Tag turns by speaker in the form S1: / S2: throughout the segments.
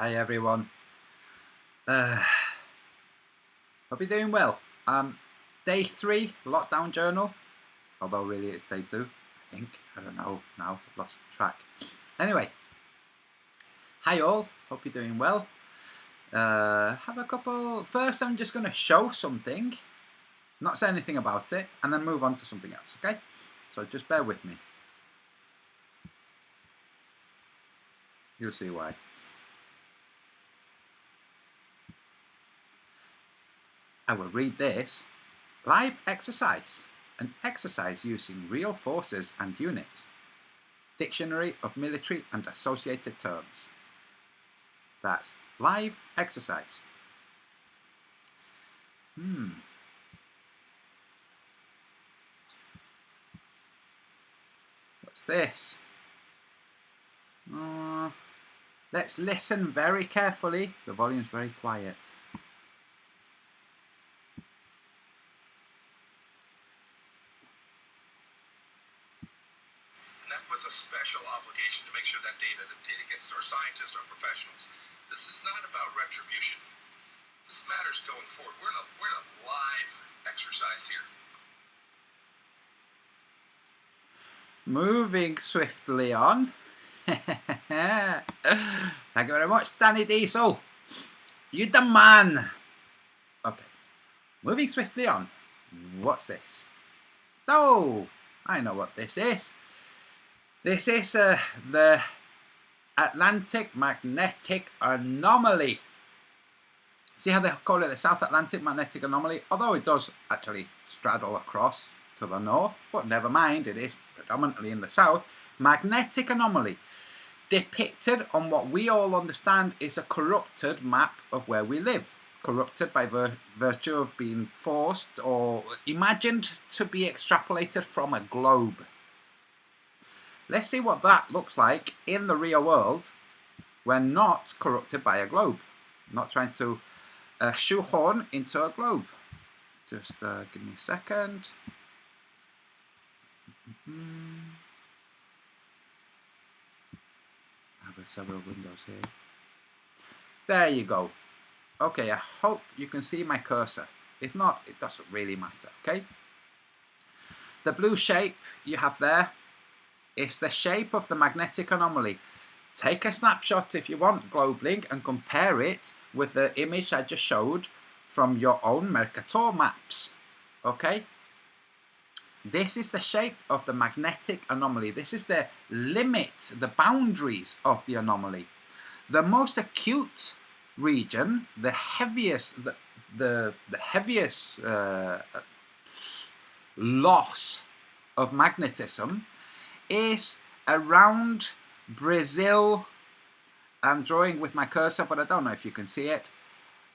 S1: Hi everyone. Hope you're doing well. Day 3 lockdown journal. Although really it's day 2, I think. I don't know now. I've lost track. Anyway, hi all. Hope you're doing well. Have a couple. First, I'm just going to show something, not say anything about it, and then move on to something else. Okay? So just bear with me. You'll see why. I will read this. Live exercise. An exercise using real forces and units. Dictionary of Military and Associated Terms. That's live exercise. What's this? Let's listen very carefully. The volume's very quiet.
S2: And that puts a special obligation to make sure that data gets to our scientists, our professionals. This is not about retribution. This matters going forward. We're in a live exercise here.
S1: Moving swiftly on. Thank you very much, Danny Diesel. You the man. Okay. Moving swiftly on. What's this? Oh, I know what this is. This is the Atlantic Magnetic Anomaly. See how they call it the South Atlantic Magnetic Anomaly? Although it does actually straddle across to the north, but never mind, it is predominantly in the south. Magnetic anomaly, depicted on what we all understand is a corrupted map of where we live. Corrupted by virtue of being forced or imagined to be extrapolated from a globe. Let's see what that looks like in the real world when not corrupted by a globe. Not trying to shoehorn into a globe. Just give me a second. I have several windows here. There you go. Okay, I hope you can see my cursor. If not, it doesn't really matter, okay? The blue shape you have there is the shape of the magnetic anomaly. Take a snapshot if you want, GlobeLink, and compare it with the image I just showed from your own Mercator maps, okay? This is the shape of the magnetic anomaly. This is the limit, the boundaries of the anomaly. The most acute region, the heaviest, the heaviest loss of magnetism is around Brazil. I'm drawing with my cursor, but I don't know if you can see it.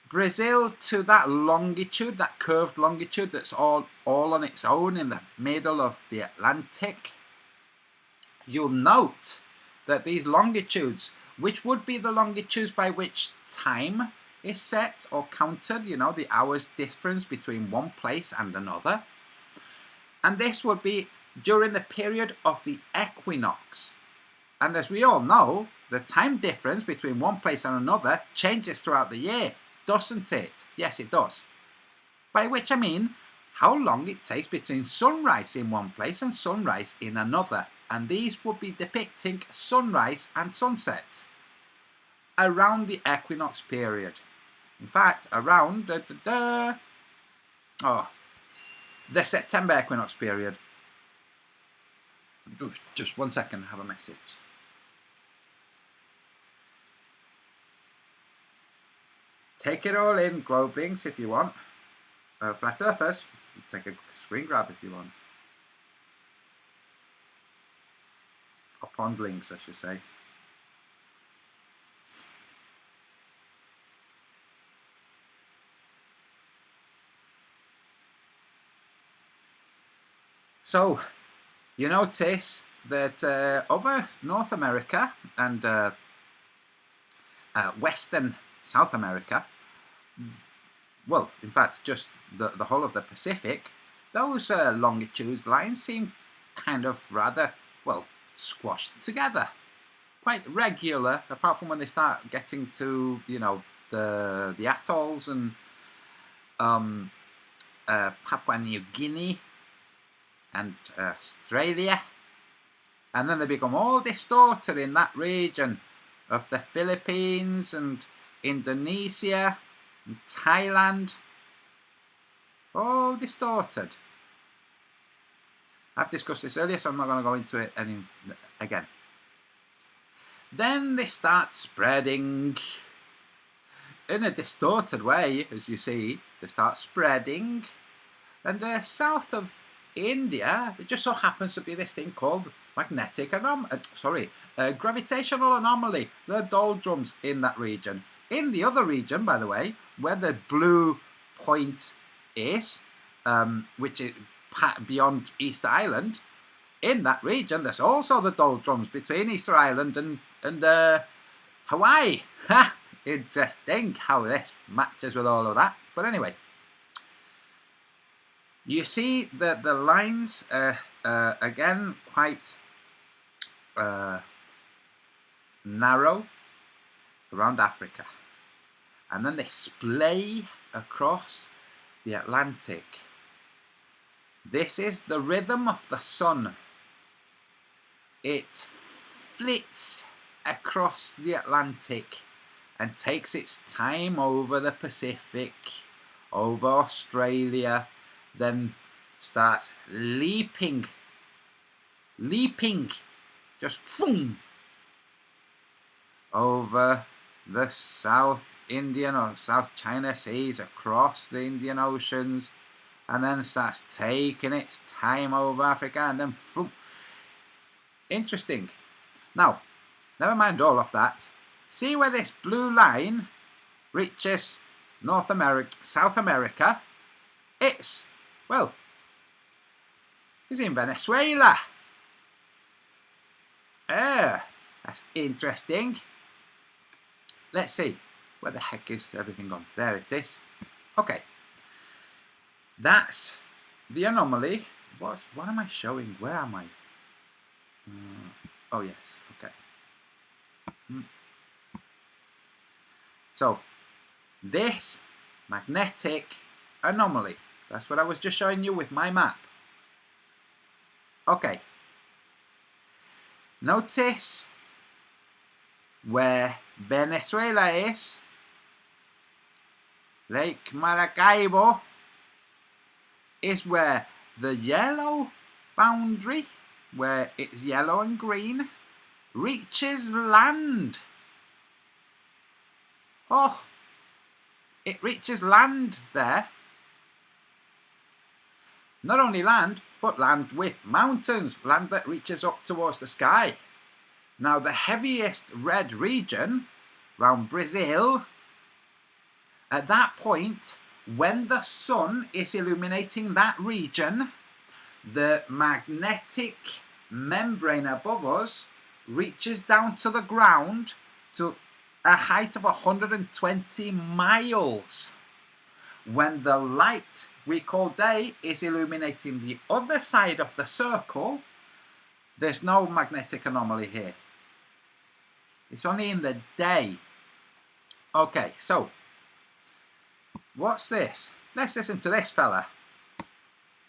S1: Brazil to that longitude, that curved longitude that's all on its own in the middle of the Atlantic. You'll note that these longitudes, which would be the longitudes by which time is set or counted, you know, the hours difference between one place and another. And this would be during the period of the equinox. And as we all know, the time difference between one place and another changes throughout the year, doesn't it? Yes, it does. By which I mean how long it takes between sunrise in one place and sunrise in another. And these would be depicting sunrise and sunset around the equinox period. In fact, around the September equinox period. Just 1 second, I have a message. Take it all in, GlobeLinks, if you want. Flat Earthers, take a screen grab if you want. Or Pondlings, I should say. So, you notice that over North America and Western South America, well, in fact, just the whole of the Pacific, those longitude lines seem kind of rather, well, squashed together. quite regular, apart from when they start getting to, you know, the atolls and Papua New Guinea and Australia, and then they become all distorted in that region of the Philippines and Indonesia and Thailand, all distorted. I've discussed this earlier, so I'm not going to go into it again. Then they start spreading in a distorted way, as you see. They start spreading, and south of India, there just so happens to be this thing called gravitational anomaly, the doldrums in that region. In the other region, by the way, where the blue point is, which is beyond Easter Island, in that region there's also the doldrums between Easter Island and Hawaii. Ha! Interesting how this matches with all of that. But anyway, you see that the lines are again quite narrow around Africa, and then they splay across the Atlantic. This is the rhythm of the sun. It flits across the Atlantic and takes its time over the Pacific, over Australia, then starts leaping, just boom, over the South Indian or South China Seas, across the Indian Oceans, and then starts taking its time over Africa, and then boom. Interesting. Now, never mind all of that. See where this blue line reaches North America, South America? It's in Venezuela. That's interesting. Let's see. Where the heck is everything gone? There it is. Okay. That's the anomaly. What am I showing? Where am I? Oh, yes. Okay. So, this magnetic anomaly. That's what I was just showing you with my map. Okay. Notice where Venezuela is. Lake Maracaibo is where the yellow boundary, where it's yellow and green, reaches land. Oh, it reaches land there. Not only land, but land with mountains, land that reaches up towards the sky. Now, the heaviest red region, around Brazil, at that point, when the sun is illuminating that region, the magnetic membrane above us reaches down to the ground to a height of 120 miles. When the light we call day is illuminating the other side of the circle, there's no magnetic anomaly here. It's only in the day. Okay, so what's this? Let's listen to this fella.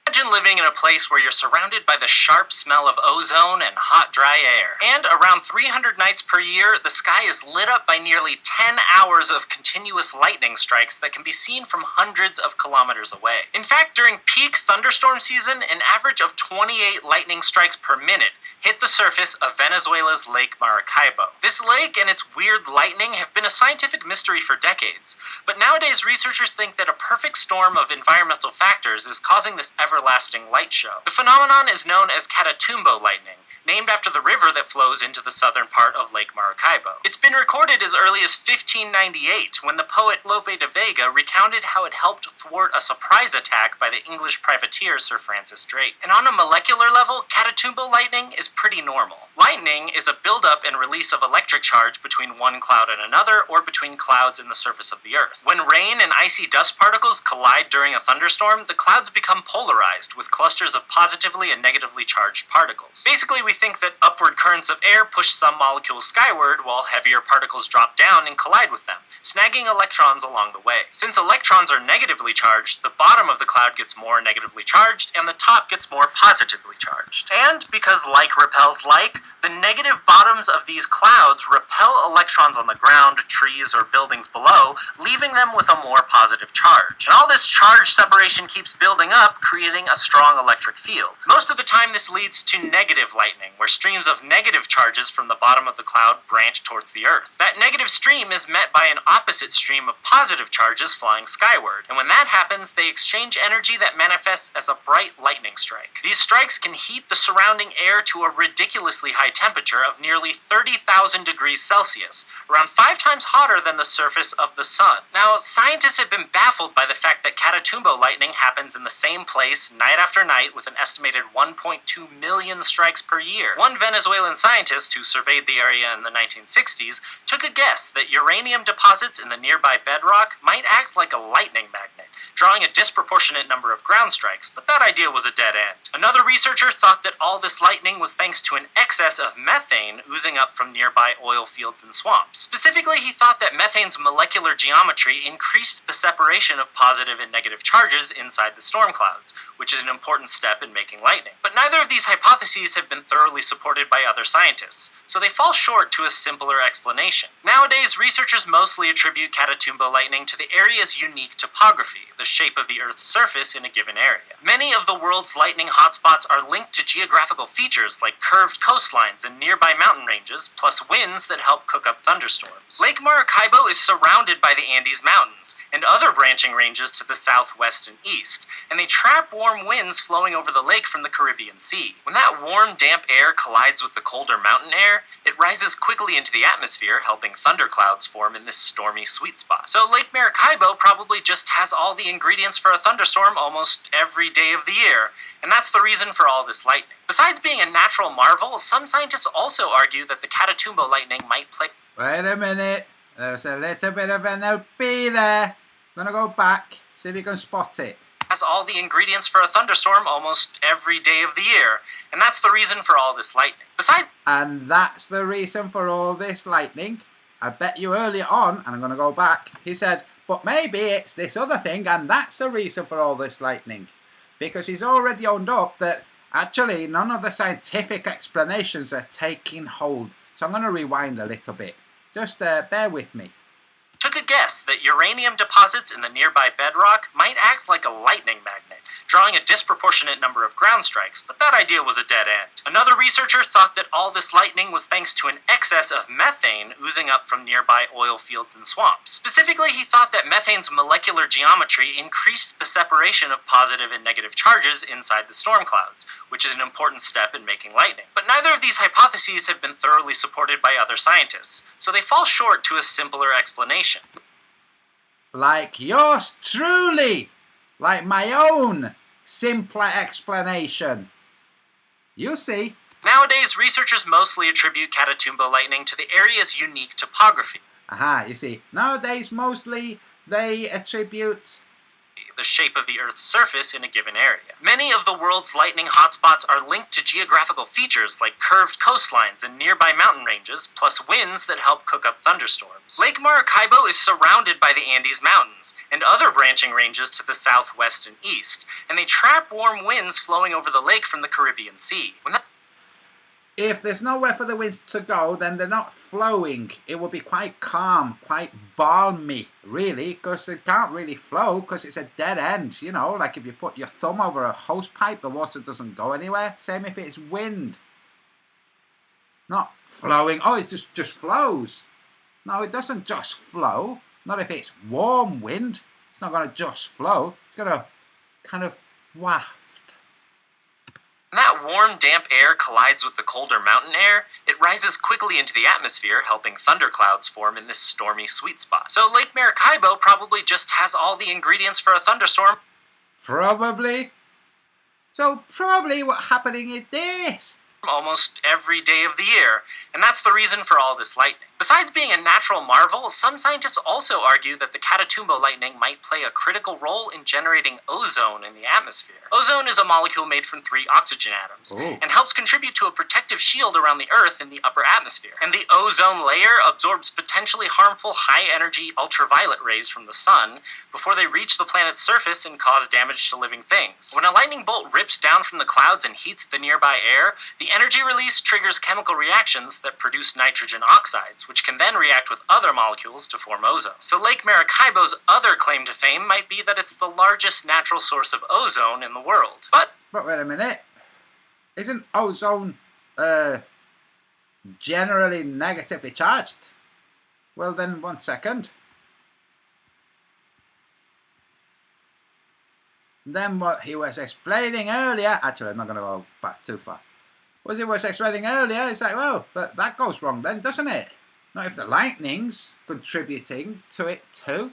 S3: Imagine living in a place where you're surrounded by the sharp smell of ozone and hot, dry air. And around 300 nights per year, the sky is lit up by nearly 10 hours of continuous lightning strikes that can be seen from hundreds of kilometers away. In fact, during peak thunderstorm season, an average of 28 lightning strikes per minute hit the surface of Venezuela's Lake Maracaibo. This lake and its weird lightning have been a scientific mystery for decades, but nowadays researchers think that a perfect storm of environmental factors is causing this everlasting light show. The phenomenon is known as Catatumbo lightning, named after the river that flows into the southern part of Lake Maracaibo. It's been recorded as early as 1598, when the poet Lope de Vega recounted how it helped thwart a surprise attack by the English privateer Sir Francis Drake. And on a molecular level, Catatumbo lightning is pretty normal. Lightning is a buildup and release of electric charge between one cloud and another, or between clouds and the surface of the Earth. When rain and icy dust particles collide during a thunderstorm, the clouds become polarized, polarized, with clusters of positively and negatively charged particles. Basically, we think that upward currents of air push some molecules skyward, while heavier particles drop down and collide with them, snagging electrons along the way. Since electrons are negatively charged, the bottom of the cloud gets more negatively charged, and the top gets more positively charged. And because like repels like, the negative bottoms of these clouds repel electrons on the ground, trees, or buildings below, leaving them with a more positive charge. And all this charge separation keeps building up, creating a strong electric field. Most of the time this leads to negative lightning, where streams of negative charges from the bottom of the cloud branch towards the Earth. That negative stream is met by an opposite stream of positive charges flying skyward, and when that happens, they exchange energy that manifests as a bright lightning strike. These strikes can heat the surrounding air to a ridiculously high temperature of nearly 30,000 degrees Celsius, around 5 times hotter than the surface of the sun. Now, scientists have been baffled by the fact that Catatumbo lightning happens in the same place night after night with an estimated 1.2 million strikes per year. One Venezuelan scientist who surveyed the area in the 1960s took a guess that uranium deposits in the nearby bedrock might act like a lightning magnet, drawing a disproportionate number of ground strikes, but that idea was a dead end. Another researcher thought that all this lightning was thanks to an excess of methane oozing up from nearby oil fields and swamps. Specifically, he thought that methane's molecular geometry increased the separation of positive and negative charges inside the storm clouds, which is an important step in making lightning. But neither of these hypotheses have been thoroughly supported by other scientists, so they fall short to a simpler explanation. Nowadays, researchers mostly attribute Catatumbo lightning to the area's unique topography, the shape of the Earth's surface in a given area. Many of the world's lightning hotspots are linked to geographical features like curved coastlines and nearby mountain ranges, plus winds that help cook up thunderstorms. Lake Maracaibo is surrounded by the Andes Mountains and other branching ranges to the southwest and east, and they trap warm winds flowing over the lake from the Caribbean Sea. When that warm, damp air collides with the colder mountain air, it rises quickly into the atmosphere, helping thunderclouds form in this stormy sweet spot. So Lake Maracaibo probably just has all the ingredients for a thunderstorm almost every day of the year, and that's the reason for all this lightning. Besides being a natural marvel, some scientists also argue that the Catatumbo lightning might play...
S1: Wait a minute. There's a little bit of NLP there. I'm gonna go back, see if you can spot it.
S3: Has all the ingredients for a thunderstorm almost every day of the year, and that's the reason for all this lightning.
S1: And that's the reason for all this lightning. I bet you earlier on, and I'm gonna go back, he said, but maybe it's this other thing, and that's the reason for all this lightning. Because he's already owned up that actually none of the scientific explanations are taking hold. So I'm gonna rewind a little bit. Just bear with me.
S3: Took a guess that uranium deposits in the nearby bedrock might act like a lightning magnet, drawing a disproportionate number of ground strikes, but that idea was a dead end. Another researcher thought that all this lightning was thanks to an excess of methane oozing up from nearby oil fields and swamps. Specifically, he thought that methane's molecular geometry increased the separation of positive and negative charges inside the storm clouds, which is an important step in making lightning. But neither of these hypotheses have been thoroughly supported by other scientists, so they fall short to a simpler explanation.
S1: Like yours truly, like my own simpler explanation. You see.
S3: Nowadays, researchers mostly attribute Catatumbo lightning to the area's unique topography.
S1: Aha, you see. Nowadays, mostly they attribute
S3: the shape of the Earth's surface in a given area. Many of the world's lightning hotspots are linked to geographical features like curved coastlines and nearby mountain ranges, plus winds that help cook up thunderstorms. Lake Maracaibo is surrounded by the Andes Mountains and other branching ranges to the southwest and east, and they trap warm winds flowing over the lake from the Caribbean Sea.
S1: If there's nowhere for the winds to go, then they're not flowing. It will be quite calm, quite balmy, really, because it can't really flow because it's a dead end, you know, like if you put your thumb over a hose pipe, the water doesn't go anywhere. Same if it's wind. Not flowing. Oh, it just flows. No, it doesn't just flow. Not if it's warm wind. It's not going to just flow. It's going to kind of waft.
S3: When that warm, damp air collides with the colder mountain air, it rises quickly into the atmosphere, helping thunderclouds form in this stormy sweet spot. So Lake Maracaibo probably just has all the ingredients for a thunderstorm.
S1: Probably. So probably what's happening is this.
S3: almost every day of the year, and that's the reason for all this lightning. Besides being a natural marvel, some scientists also argue that the Catatumbo lightning might play a critical role in generating ozone in the atmosphere. Ozone is a molecule made from 3 oxygen atoms, and helps contribute to a protective shield around the Earth in the upper atmosphere. And the ozone layer absorbs potentially harmful high-energy ultraviolet rays from the sun before they reach the planet's surface and cause damage to living things. When a lightning bolt rips down from the clouds and heats the nearby air, the energy release triggers chemical reactions that produce nitrogen oxides, which can then react with other molecules to form ozone. So Lake Maracaibo's other claim to fame might be that it's the largest natural source of ozone in the world. But
S1: wait a minute. Isn't ozone generally negatively charged? Well then, 1 second. Then what he was explaining earlier, actually I'm not going to go back too far. What he was explaining earlier, it's like, well, that goes wrong then, doesn't it? Not if the lightning's contributing to it too.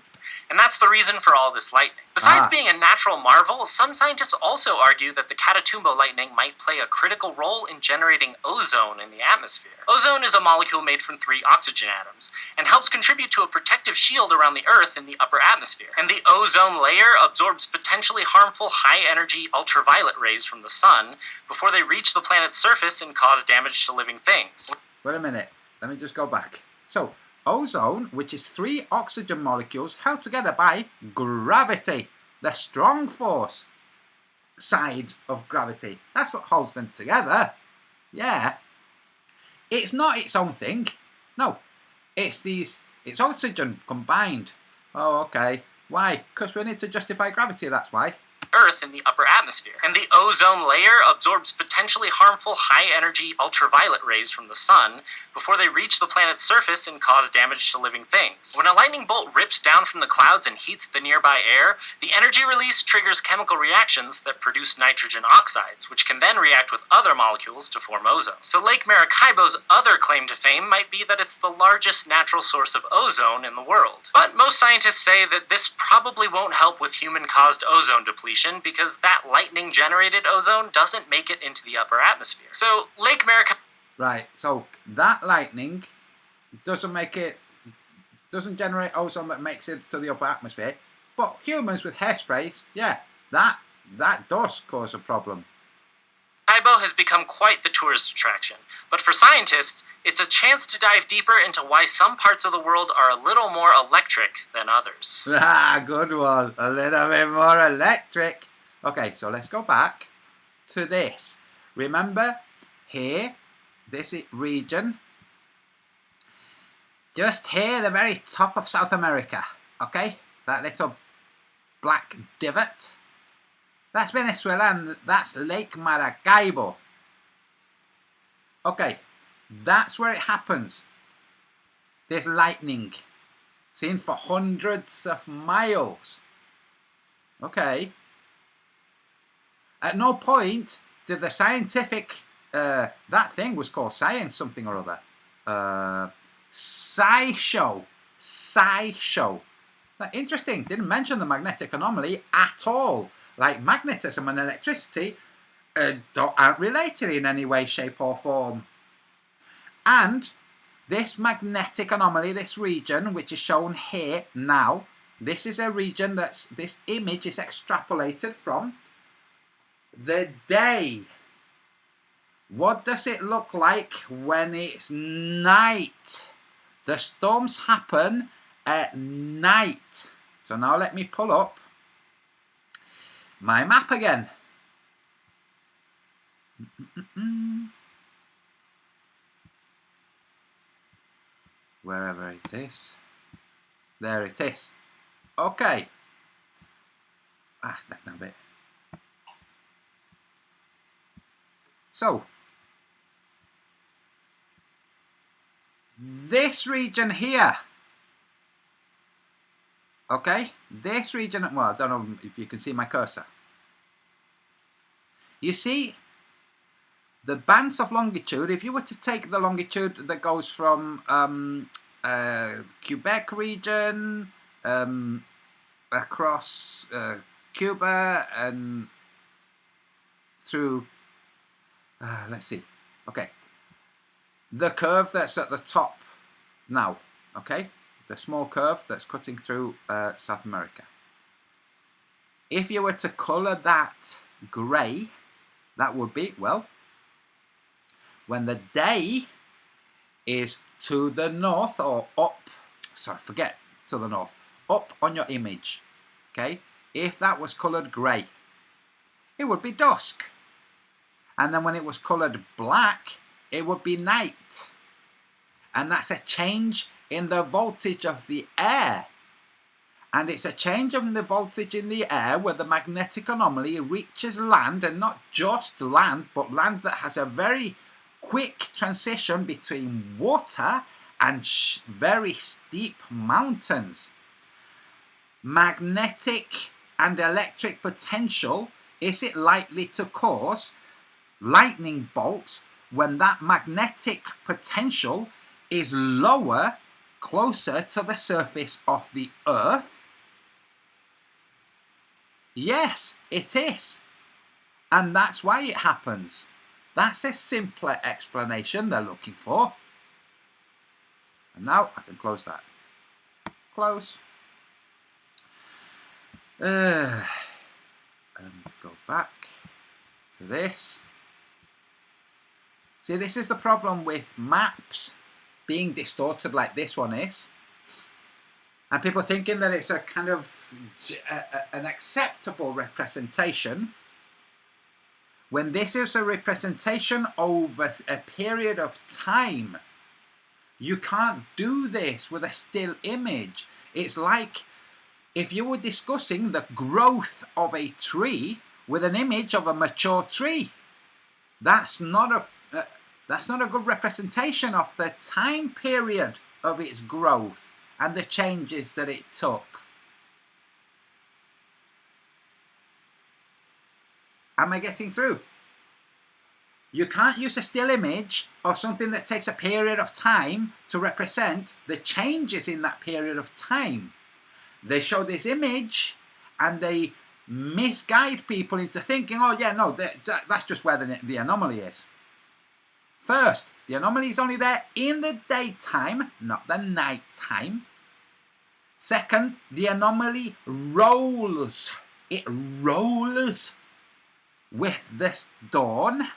S3: And that's the reason for all this lightning. Besides being a natural marvel, some scientists also argue that the Catatumbo lightning might play a critical role in generating ozone in the atmosphere. Ozone is a molecule made from 3 oxygen atoms, and helps contribute to a protective shield around the Earth in the upper atmosphere. And the ozone layer absorbs potentially harmful high-energy ultraviolet rays from the sun before they reach the planet's surface and cause damage to living things.
S1: Wait a minute, let me just go back. So, ozone, which is 3 oxygen molecules held together by gravity, the strong force side of gravity. That's what holds them together. Yeah. It's not its own thing. No. It's oxygen combined. Oh, okay. Why? Because we need to justify gravity, that's why.
S3: Earth in the upper atmosphere. And the ozone layer absorbs potentially harmful high-energy ultraviolet rays from the sun before they reach the planet's surface and cause damage to living things. When a lightning bolt rips down from the clouds and heats the nearby air, the energy release triggers chemical reactions that produce nitrogen oxides, which can then react with other molecules to form ozone. So Lake Maracaibo's other claim to fame might be that it's the largest natural source of ozone in the world. But most scientists say that this probably won't help with human-caused ozone depletion, because that lightning-generated ozone doesn't make it into the upper atmosphere. So Lake Maracaibo...
S1: Right, so that lightning doesn't generate ozone that makes it to the upper atmosphere, but humans with hairsprays, yeah, that does cause a problem.
S3: Maracaibo has become quite the tourist attraction, but for scientists, it's a chance to dive deeper into why some parts of the world are a little more electric than others.
S1: Ah, good one. A little bit more electric. Okay, so let's go back to this. Remember, here, this region, just here, the very top of South America, okay? That little black divot. That's Venezuela, and that's Lake Maracaibo. Okay, that's where it happens. There's lightning, seen for hundreds of miles. Okay. At no point did the scientific, that thing was called science something or other. SciShow. Interesting, didn't mention the magnetic anomaly at all. Like magnetism and electricity aren't related in any way, shape or form. And this magnetic anomaly, this region, which is shown here now, this is a region this image is extrapolated from the day. What does it look like when it's night? The storms happen at night. So now let me pull up my map again. Wherever it is. There it is. Okay. That's a bit. So, this region here. Okay, this region, well, I don't know if you can see my cursor. You see, the bands of longitude, if you were to take the longitude that goes from Quebec region, across Cuba and through, let's see, Okay. The curve that's at the top now, okay? The small curve that's cutting through South America. If you were to colour that grey, that would be, well, when the day is to the north or up, sorry, forget to the north, up on your image, okay? If that was coloured grey, it would be dusk. And then when it was coloured black, it would be night. And that's a change in the voltage of the air. And it's a change of the voltage in the air where the magnetic anomaly reaches land, and not just land, but land that has a very quick transition between water and very steep mountains. Magnetic and electric potential, is it likely to cause lightning bolts when that magnetic potential is lower, closer to the surface of the Earth? Yes, it is. And that's why it happens. That's a simpler explanation they're looking for. And now I can close that. Close. And go back to this. See, this is the problem with maps being distorted like this one is. And people thinking that it's a kind of an acceptable representation, when this is a representation over a period of time. You can't do this with a still image. It's like if you were discussing the growth of a tree with an image of a mature tree. That's not a good representation of the time period of its growth and the changes that it took. Am I getting through? You can't use a still image or something that takes a period of time to represent the changes in that period of time. They show this image and they misguide people into thinking, oh yeah, no, that's just where the anomaly is. First, the anomaly is only there in the daytime, not the night time. Second, the anomaly rolls. It rolls with the dawn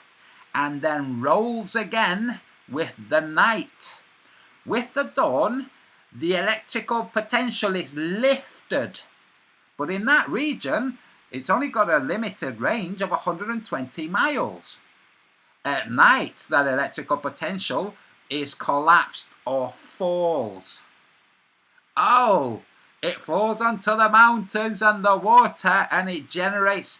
S1: and then rolls again with the night. With the dawn, the electrical potential is lifted. But in that region, it's only got a limited range of 120 miles. At night, that electrical potential is collapsed or falls. Oh, it falls onto the mountains and the water, and it generates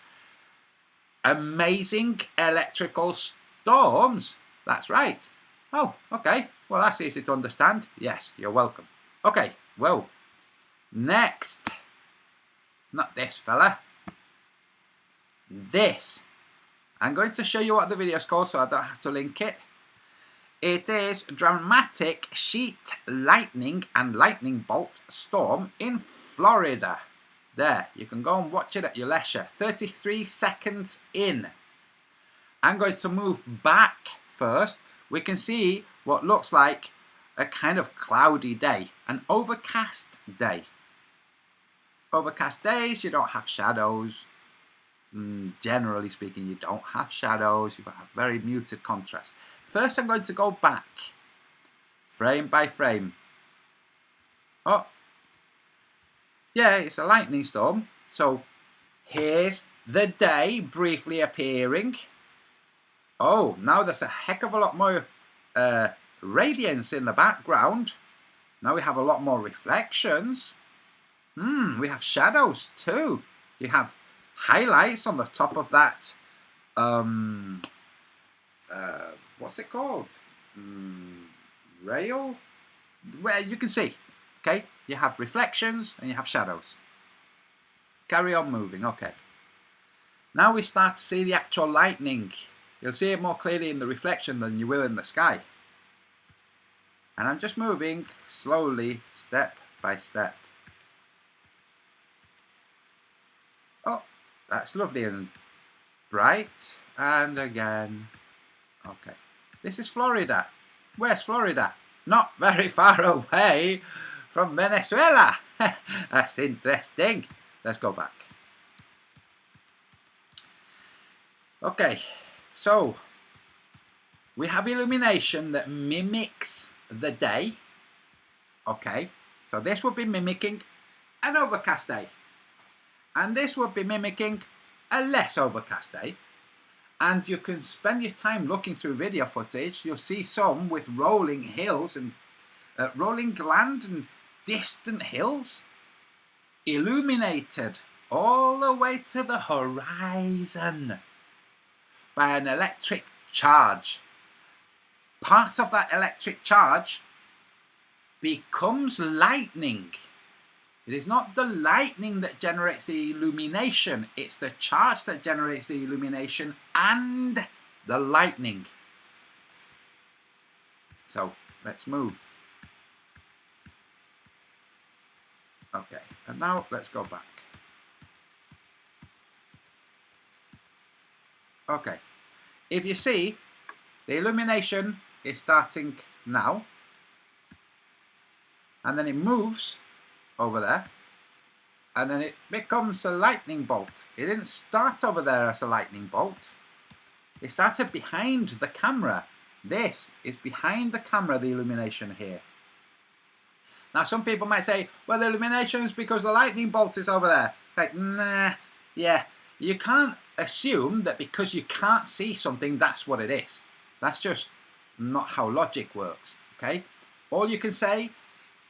S1: amazing electrical storms. That's right. Oh, okay. Well, that's easy to understand. Yes, you're welcome. Okay, well, next. Not this fella. This. I'm going to show you what the video is called so I don't have to link it. It is Dramatic Sheet Lightning and Lightning Bolt Storm in Florida. There, you can go and watch it at your leisure. 33 seconds in. I'm going to move back first. We can see what looks like a kind of cloudy day, an overcast day. Overcast days, you don't have shadows. Generally speaking, you don't have shadows. You have very muted contrast. First, I'm going to go back, frame by frame. Oh, yeah, it's a lightning storm. So here's the day briefly appearing. Oh, now there's a heck of a lot more radiance in the background. Now we have a lot more reflections. We have shadows too. You have highlights on the top of that. What's it called? Rail? Where you can see. Okay, you have reflections and you have shadows. Carry on moving. Okay. Now we start to see the actual lightning. You'll see it more clearly in the reflection than you will in the sky. And I'm just moving slowly, step by step. Oh, that's lovely and bright. And again. Okay. This is Florida. Where's Florida? Not very far away from Venezuela. That's interesting. Let's go back. Okay, so we have illumination that mimics the day. Okay, so this would be mimicking an overcast day. And this would be mimicking a less overcast day. And you can spend your time looking through video footage. You'll see some with rolling hills and rolling land and distant hills illuminated all the way to the horizon by an electric charge. Part of that electric charge becomes lightning. It is not the lightning that generates the illumination, it's the charge that generates the illumination and the lightning. So let's move. Okay, and now let's go back. Okay, if you see, the illumination is starting now, and then it moves over there, and then it becomes a lightning bolt. It didn't start over there as a lightning bolt. It started behind the camera. This is behind the camera, the illumination here. Now some people might say, well, the illumination is because the lightning bolt is over there. Like, nah, yeah, you can't assume that because you can't see something, that's what it is. That's just not how logic works, okay? All you can say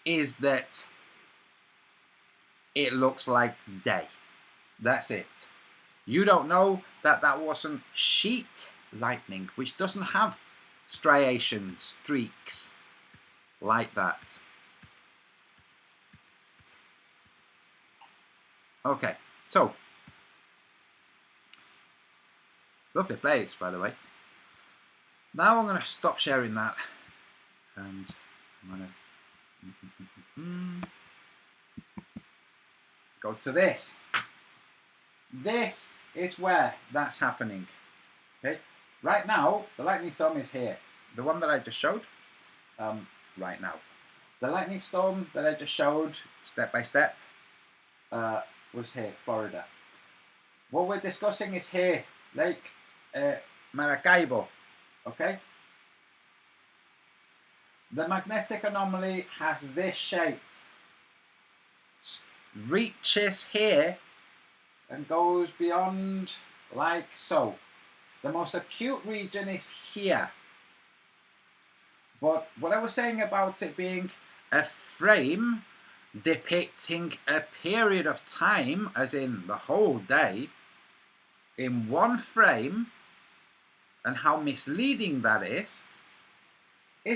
S1: is that it looks like day. That's it. You don't know that that wasn't sheet lightning, which doesn't have striations, streaks like that. Okay, so lovely place, by the way. Now I'm going to stop sharing that, and I'm going to go to this. This is where that's happening. Okay, right now the lightning storm is here. The one that I just showed. Right now, the lightning storm that I just showed, step by step, was here, Florida. What we're discussing is here, Lake Maracaibo. Okay. The magnetic anomaly has this shape. Reaches here and goes beyond like so. The most acute region is here. But what I was saying about it being a frame depicting a period of time, as in the whole day, in one frame, and how misleading that is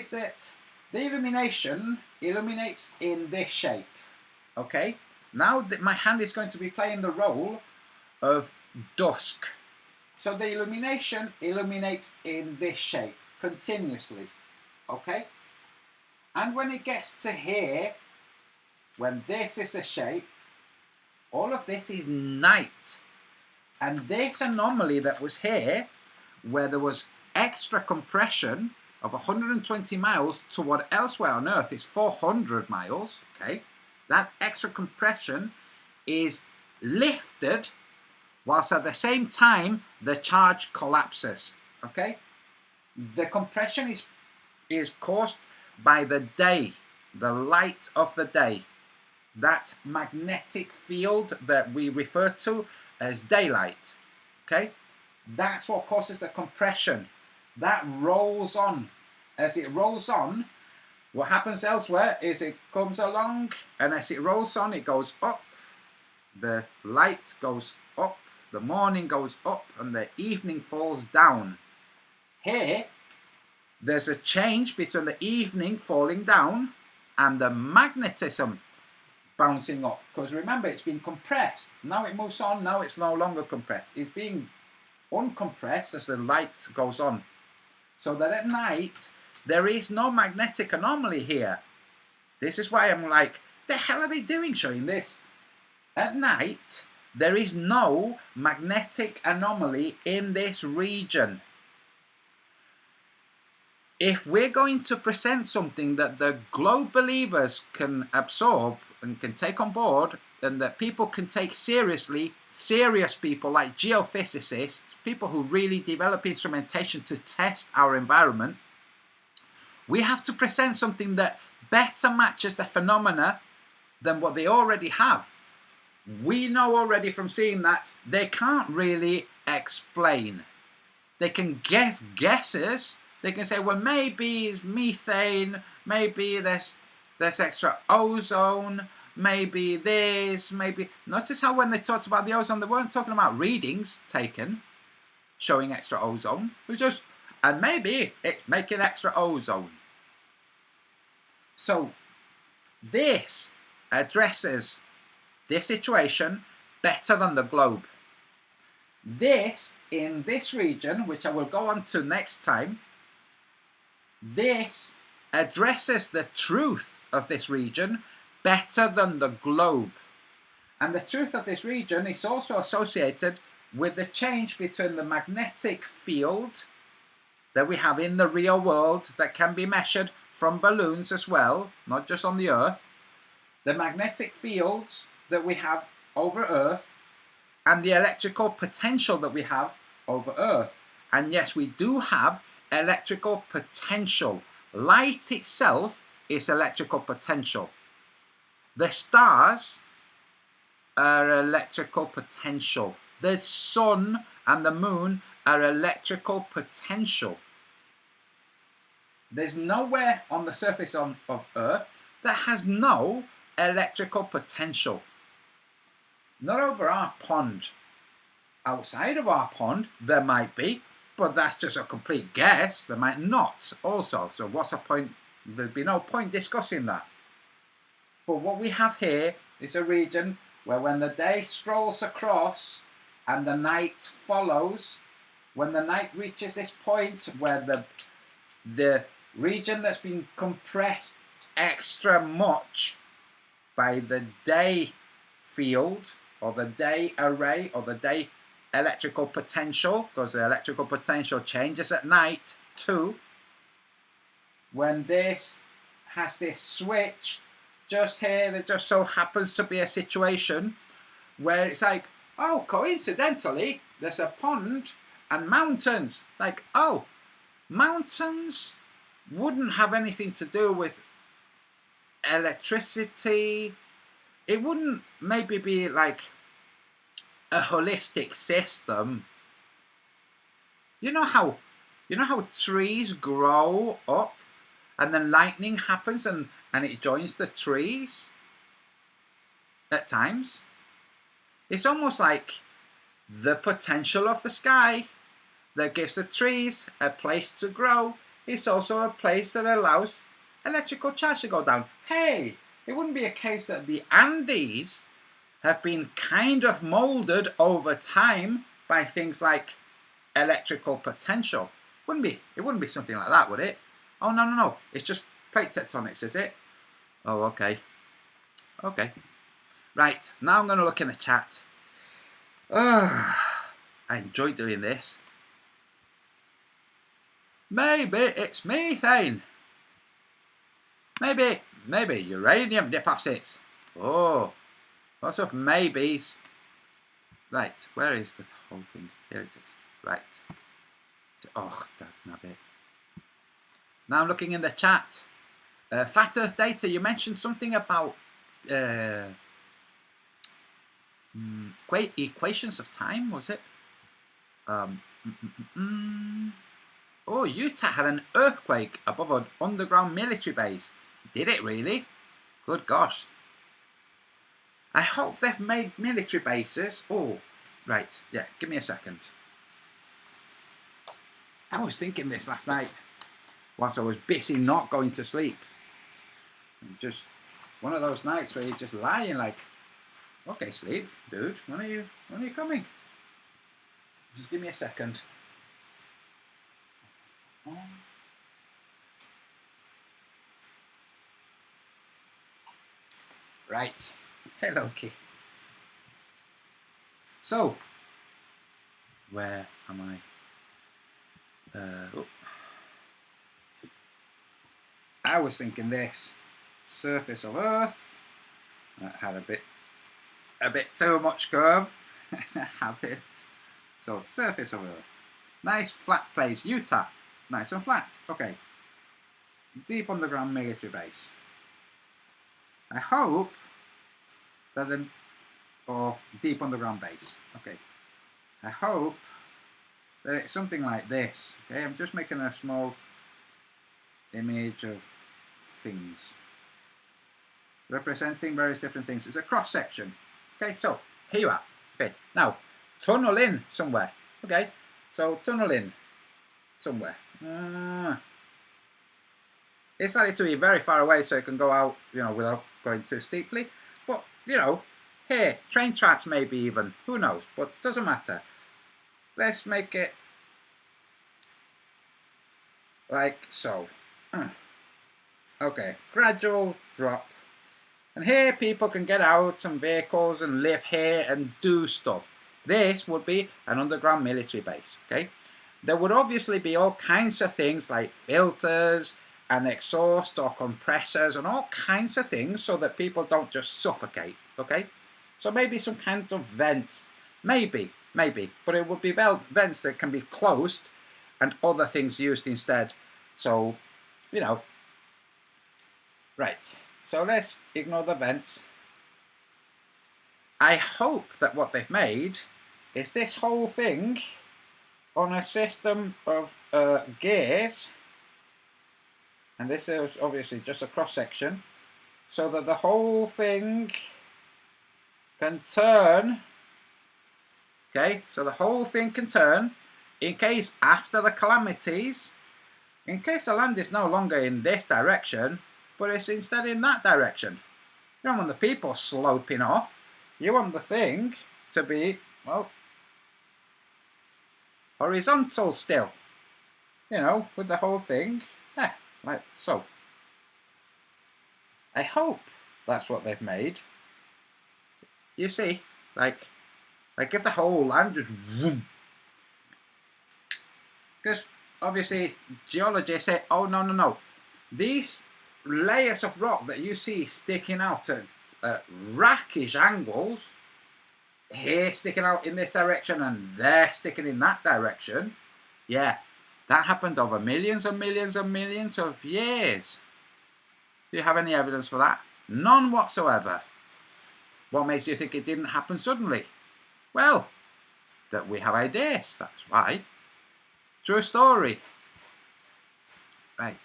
S1: that the illumination illuminates in this shape. Okay? Now that my hand is going to be playing the role of dusk. So the illumination illuminates in this shape continuously. Okay? And when it gets to here, when this is a shape, all of this is night. And this anomaly that was here, where there was extra compression of 120 miles to what elsewhere on Earth is 400 miles, okay? That extra compression is lifted whilst at the same time the charge collapses, okay? The compression is caused by the day, the light of the day, that magnetic field that we refer to as daylight, okay? That's what causes the compression. That rolls on. As it rolls on, what happens elsewhere is it comes along, and as it rolls on, it goes up. The light goes up, the morning goes up, and the evening falls down. Here, there's a change between the evening falling down and the magnetism bouncing up. Because remember, it's been compressed. Now it moves on, now it's no longer compressed. It's being uncompressed as the light goes on. So that at night, there is no magnetic anomaly here. This is why I'm like, the hell are they doing showing this? At night, there is no magnetic anomaly in this region. if we're going to present something that the globe believers can absorb and can take on board, and that people can take seriously, serious people like geophysicists, people who really develop instrumentation to test our environment, we have to present something that better matches the phenomena than what they already have. We know already from seeing that they can't really explain. They can give guesses. They can say, well, maybe it's methane, maybe there's extra ozone, maybe this, maybe... Notice how when they talked about the ozone, they weren't talking about readings taken showing extra ozone. It was just, and maybe it's making extra ozone. So this addresses this situation better than the globe. This, in this region, which I will go on to next time, this addresses the truth of this region better than the globe. And the truth of this region is also associated with the change between the magnetic field that we have in the real world that can be measured from balloons as well, not just on the Earth, the magnetic fields that we have over Earth, and the electrical potential that we have over Earth. And yes, we do have electrical potential. Light itself is electrical potential. The stars are electrical potential. The sun and the moon are electrical potential. There's nowhere on the surface of Earth that has no electrical potential. Not over our pond. Outside of our pond, there might be, but that's just a complete guess. There might not also. So what's the point? There'd be no point discussing that. But what we have here is a region where when the day strolls across and the night follows, when the night reaches this point where the region that's been compressed extra much by the day field or the day array or the day electrical potential, because the electrical potential changes at night too, when this has this switch just here, there just so happens to be a situation where it's like, oh, coincidentally there's a pond and mountains. Like, oh, mountains wouldn't have anything to do with electricity. It wouldn't maybe be like a holistic system. You know how trees grow up and then lightning happens and it joins the trees at times? It's almost like the potential of the sky that gives the trees a place to grow is also a place that allows electrical charge to go down. Hey, it wouldn't be a case that the Andes have been kind of molded over time by things like electrical potential. It wouldn't be something like that, would it? Oh, no. It's just plate tectonics, is it? Oh, okay. Okay. Right, now I'm going to look in the chat. I enjoy doing this. Maybe it's methane. Maybe uranium deposits. Oh, lots of maybes. Right, where is the whole thing? Here it is. Right. Oh, that's not it. Now I'm looking in the chat. Flat Earth Data, you mentioned something about equations of time, was it? Oh, Utah had an earthquake above an underground military base. Did it really? Good gosh. I hope they've made military bases. Oh, right. Yeah, give me a second. I was thinking this last night whilst I was busy not going to sleep. Just one of those nights where you're just lying like, okay, sleep, dude. When are you coming? Just give me a second. Right. Hello, Key. So, where am I? I was thinking this surface of Earth that had a bit too much curve. Have it. So surface of Earth, nice flat place. Utah, nice and flat. Okay. Deep underground military base. I hope that or deep underground base. Okay. I hope that it's something like this. Okay, I'm just making a small image of things representing various different things. It's a cross section. Okay, so here you are. Okay, now tunnel in somewhere. Okay, so tunnel in somewhere. It's likely to be very far away, so it can go out, you know, without going too steeply. But you know, here, train tracks maybe even. Who knows? But doesn't matter. Let's make it like so. Okay, gradual drop. And here people can get out some vehicles and live here and do stuff. This would be an underground military base, okay? There would obviously be all kinds of things like filters and exhaust or compressors and all kinds of things so that people don't just suffocate, okay? So maybe some kinds of vents, maybe, but it would be vents that can be closed and other things used instead. So, you know, right. So let's ignore the vents. I hope that what they've made is this whole thing on a system of gears, and this is obviously just a cross section, so that the whole thing can turn. Okay, so the whole thing can turn in case after the calamities, in case the land is no longer in this direction, but it's instead in that direction. You don't want the people sloping off. You want the thing to be, well, horizontal still. You know, with the whole thing, like so. I hope that's what they've made. You see, like if the whole land just vroom. Because obviously geologists say, oh no. These layers of rock that you see sticking out at rakish angles, here sticking out in this direction and there sticking in that direction, yeah, that happened over millions and millions and millions of years. Do you have any evidence for that? None whatsoever. What makes you think it didn't happen suddenly? Well, that we have ideas, that's why. True story. Right.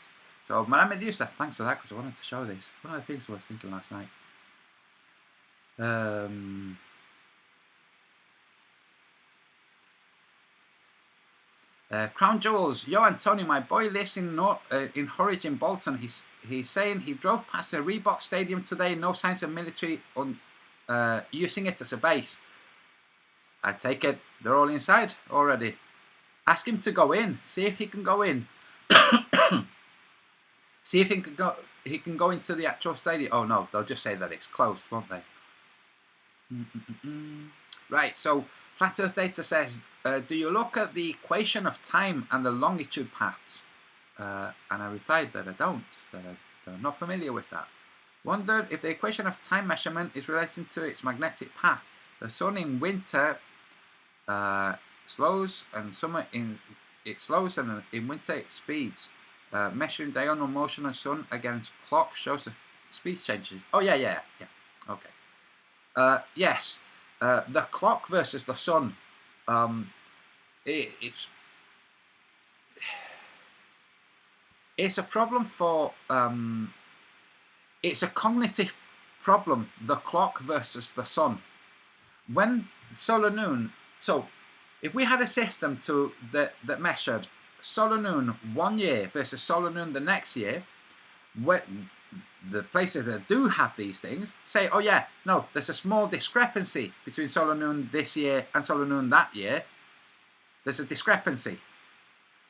S1: So, Madame Medusa, thanks for that, because I wanted to show this. One of the things I was thinking last night. Crown Jewels, yo Antonio, my boy lives in Horwich in Bolton. He's saying he drove past a Reebok stadium today, no signs of military using it as a base. I take it they're all inside already. Ask him to go in, see if he can go in. See if he can go into the actual stadium. Oh no, they'll just say that it's closed, won't they? Right, so Flat Earth Data says, do you look at the equation of time and the longitude paths? And I replied that I don't, that I'm not familiar with that. Wondered if the equation of time measurement is related to its magnetic path. The sun in winter slows, and summer it slows, and in winter it speeds. Measuring diurnal motion of sun against clock shows the speed changes. Oh yeah. Okay. Yes. The clock versus the sun. It's a problem for. It's a cognitive problem. The clock versus the sun. When solar noon. So, if we had a system that measured solar noon 1 year versus solar noon the next year, the places that do have these things say, oh yeah, no, there's a small discrepancy between solar noon this year and solar noon that year. There's a discrepancy.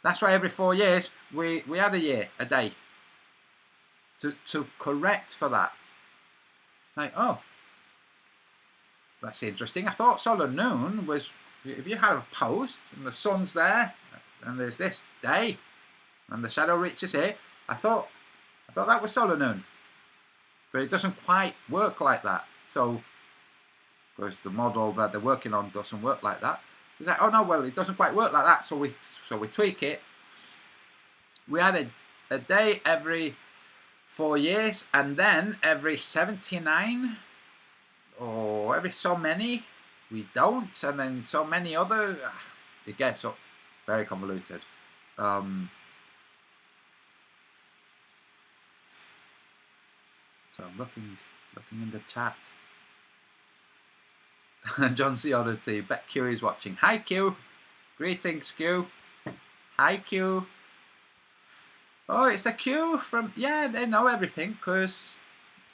S1: That's why every 4 years we add a day to correct for that. Like, oh, that's interesting. I thought solar noon was, if you had a post and the sun's there and there's this day and the shadow reaches here, I thought I thought that was Solenoon, but it doesn't quite work like that. So, because the model that they're working on doesn't work like that. It's like, oh no, well, it doesn't quite work like that. So we tweak it. We had a day every 4 years, and then every 79 or every so many we don't, and then so many other. It gets up very convoluted. So I'm looking in the chat. John C. Oddity, bet Q is watching. Hi Q, greetings Q. Hi Q. Oh, it's the Q from, yeah, they know everything because,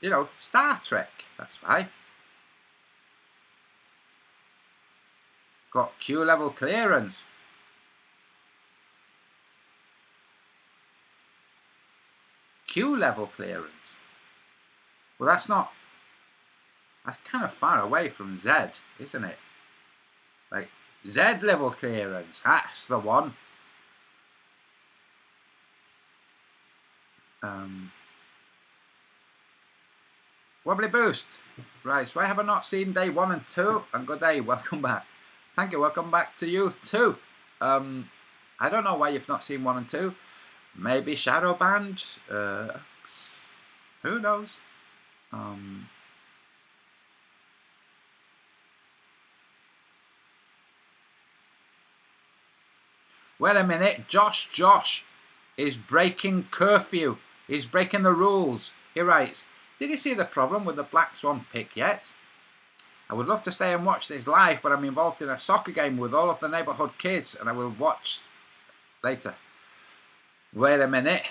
S1: you know, Star Trek, that's right. Got Q level clearance. Q level clearance. Well, that's kind of far away from Z, isn't it? Like, Z level clearance, that's the one. Wobbly Boost. Right, so I have not seen day 1 and 2. And good day, welcome back. Thank you, welcome back to you too. I don't know why you've not seen 1 and 2. Maybe shadow banned. Who knows? Wait a minute, Josh is breaking curfew. He's breaking the rules. He writes, did you see the problem with the Black Swan pick yet? I would love to stay and watch this live, but I'm involved in a soccer game with all of the neighbourhood kids, and I will watch later. Wait a minute.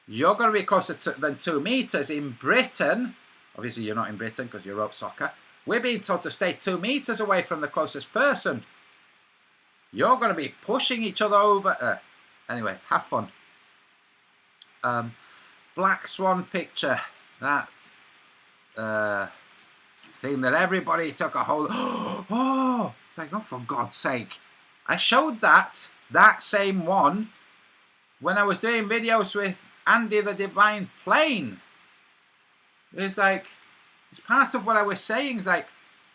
S1: You're going to be closer than 2 meters in Britain. Obviously, you're not in Britain because you wrote soccer. We're being told to stay 2 meters away from the closest person. You're going to be pushing each other over. Anyway, have fun. Black Swan picture. That theme that everybody took a hold. Oh, it's like, oh, for God's sake. I showed that same one when I was doing videos with Andy the Divine Plane. It's like, it's part of what I was saying. It's like,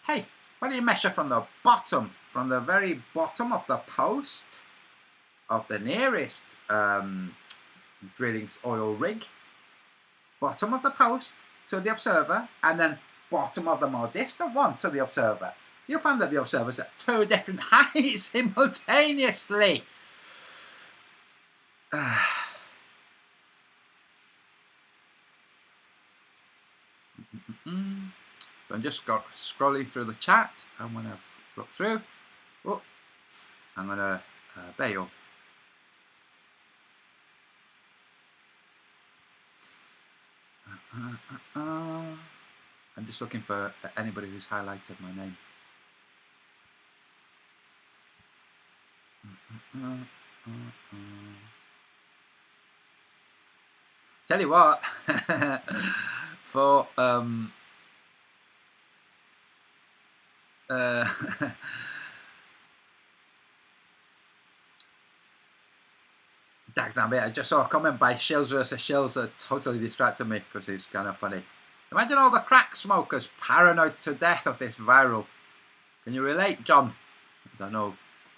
S1: hey, why don't you measure from the bottom, from the very bottom of the post of the nearest drilling oil rig, bottom of the post to the observer, and then bottom of the more distant one to the observer. You'll find that the observer's at 2 different heights simultaneously. So I'm just scrolling through the chat, and when I've looked through, I'm going to bail. I'm just looking for anybody who's highlighted my name. Tell you what, for Dagnabbit, I just saw a comment by Shills vs. Shills that totally distracted me because it's kind of funny. Imagine all the crack smokers paranoid to death of this viral. Can you relate, John? I don't know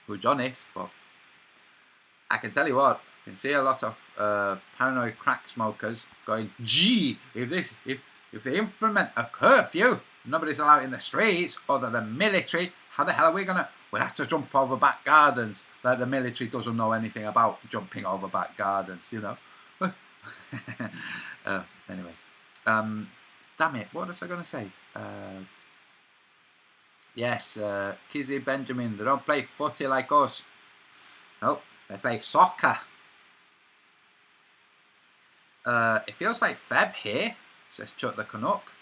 S1: who John is, but I can tell you what, I can see a lot of paranoid crack smokers going, gee, if they implement a curfew, nobody's allowed in the streets other than military, how the hell are we going to... We'll have to jump over back gardens. Like the military doesn't know anything about jumping over back gardens, you know. Anyway. Damn it, what was I going to say? Yes, Kizzy Benjamin, they don't play footy like us. Nope, they play soccer. It feels like Feb here, says Chuck the Canuck.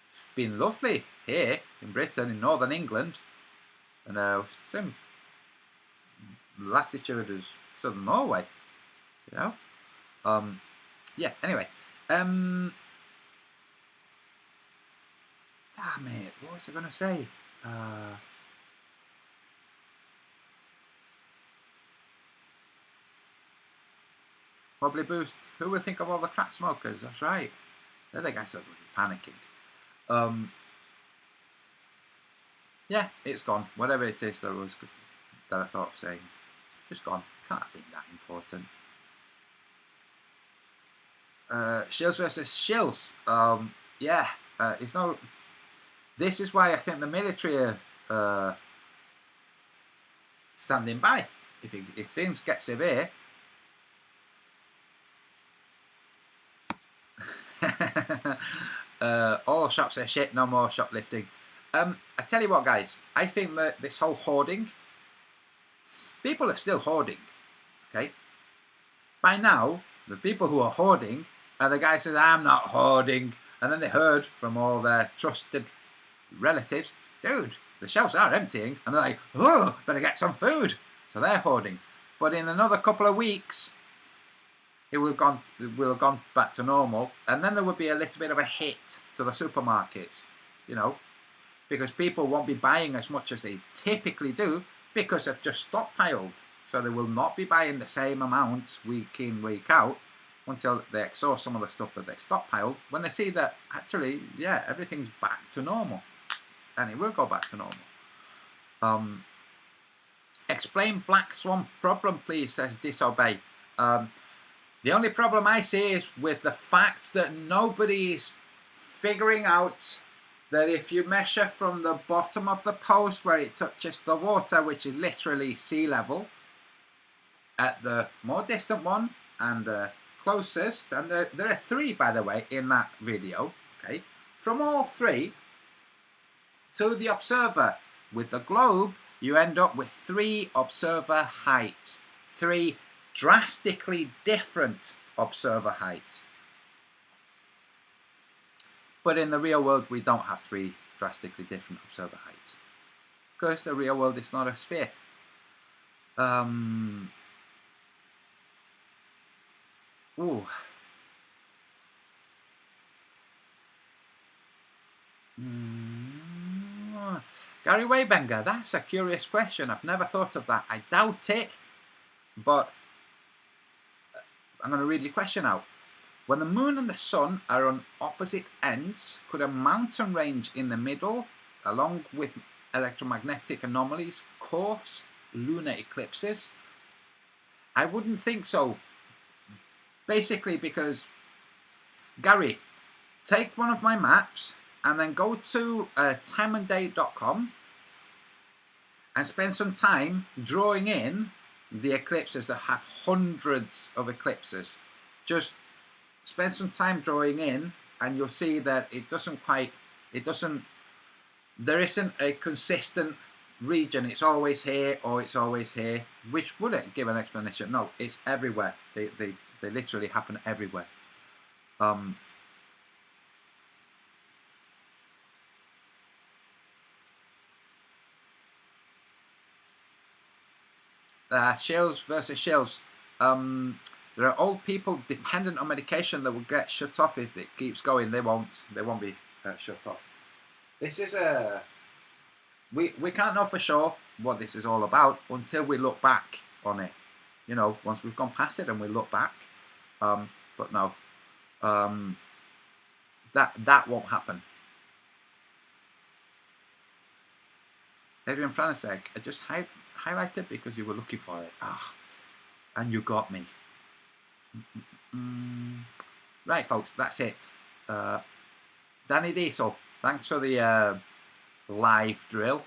S1: It's been lovely here in Britain, in northern England. And same latitude as southern Norway, you know. Yeah, anyway. Damn it, what was I going to say? Probably boost. Who would think of all the crack smokers? That's right. They're the guys that would be panicking. Yeah, it's gone. Whatever it is that I thought of saying, just gone. Can't have been that important. Shills versus Shills. Yeah, it's no. This is why I think the military are standing by. If things get severe, all shops are shit. No more shoplifting. I tell you what, guys. I think that this whole hoarding, people are still hoarding. Okay. By now, the people who are hoarding are the guys who say, I'm not hoarding. And then they heard from all their trusted relatives, dude, the shelves are emptying. And they're like, oh, better get some food. So they're hoarding. But in another couple of weeks, it will have gone back to normal. And then there would be a little bit of a hit to the supermarkets, you know, because people won't be buying as much as they typically do because they've just stockpiled. So they will not be buying the same amount week in, week out until they exhaust some of the stuff that they stockpiled, when they see that actually, yeah, everything's back to normal. And it will go back to normal. Explain Black Swan problem, please, says Disobey. The only problem I see is with the fact that nobody is figuring out that if you measure from the bottom of the post where it touches the water, which is literally sea level, at the more distant one and the closest, and there are 3, by the way, in that video, okay, from all 3 to the observer with the globe, you end up with 3 observer heights, 3 drastically different observer heights. But in the real world, we don't have 3 drastically different observer heights because the real world is not a sphere. Ooh. Gary Waybenger, that's a curious question. I've never thought of that. I doubt it, but I'm going to read your question out. When the moon and the sun are on opposite ends, could a mountain range in the middle, along with electromagnetic anomalies, cause lunar eclipses? I wouldn't think so. Basically because, Gary, take one of my maps and then go to timeanddate.com and spend some time drawing in the eclipses that have hundreds of eclipses. Just spend some time drawing in and you'll see that there isn't a consistent region. It's always here or it's always here, which wouldn't give an explanation. No, it's everywhere. They literally happen everywhere. Shills versus Shills. There are old people dependent on medication that will get shut off if it keeps going. They won't be shut off. This is we can't know for sure what this is all about until we look back on it. You know, once we've gone past it and we look back. But no, that won't happen. Adrian Franisek, I just highlighted because you were looking for it. And you got me. Right, folks, that's it. Danny Diesel, thanks for the live drill.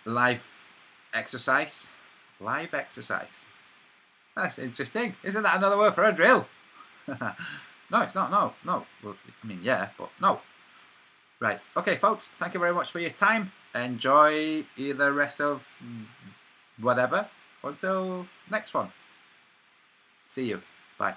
S1: Live exercise. Live exercise. That's interesting. Isn't that another word for a drill? No, it's not. No. Well, I mean, yeah, but no. Right. Okay, folks. Thank you very much for your time. Enjoy the rest of whatever until next one. See you. Bye.